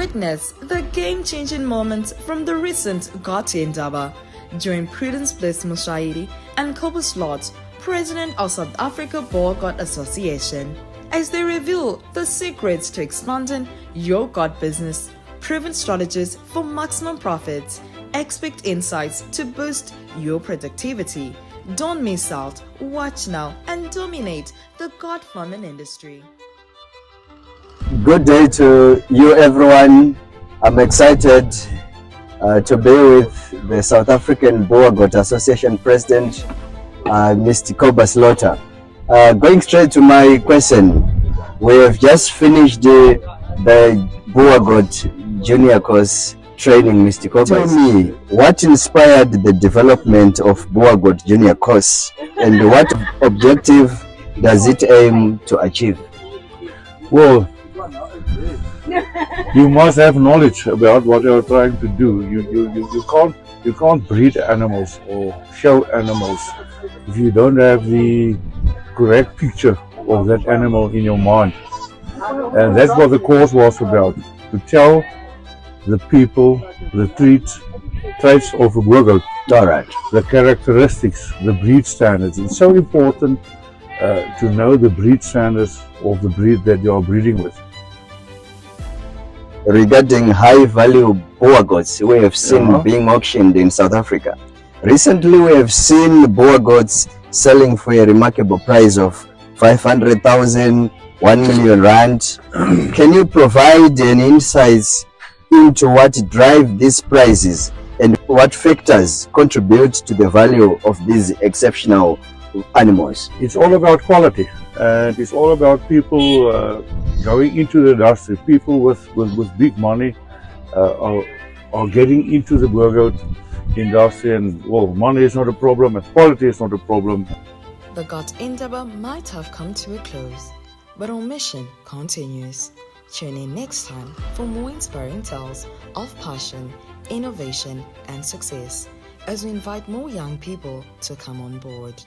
Witness the game-changing moments from the recent Goat Breeding during Prudence Bliss Mushairi and Cobus Lodge, President of South Africa Boer Goat Association, as they reveal the secrets to expanding your goat business, proven strategies for maximum profits, expert insights to boost your productivity. Don't miss out, watch now and dominate the goat farming industry. Good day to you everyone. I'm excited to be with the South African Boer Goat Association President, Mr. Cobus Lodge. Going straight to my question, we have just finished the Boer Goat Junior course training, Mr. Cobus. Tell me, what inspired the development of Boer Goat Junior course and what objective does it aim to achieve? Well, you must have knowledge about what you're trying to do. You can't breed animals or show animals if you don't have the correct picture of that animal in your mind. And that's what the course was about, to tell the people the traits of a Boer goat. All right. The characteristics, the breed standards. It's so important to know the breed standards of the breed that you are breeding with. Regarding high-value Boer goats we have seen being auctioned in South Africa. Recently we have seen Boer goats selling for a remarkable price of 500,000, 1 million rand. Can you provide any insights into what drive these prices and what factors contribute to the value of these exceptional animals? It's all about quality, and it's all about people going into the industry. People with big money are getting into the Boer goat industry, and well, money is not a problem and quality is not a problem. The Goat Breeding might have come to a close, but our mission continues. Tune in next time for more inspiring tales of passion, innovation and success as we invite more young people to come on board.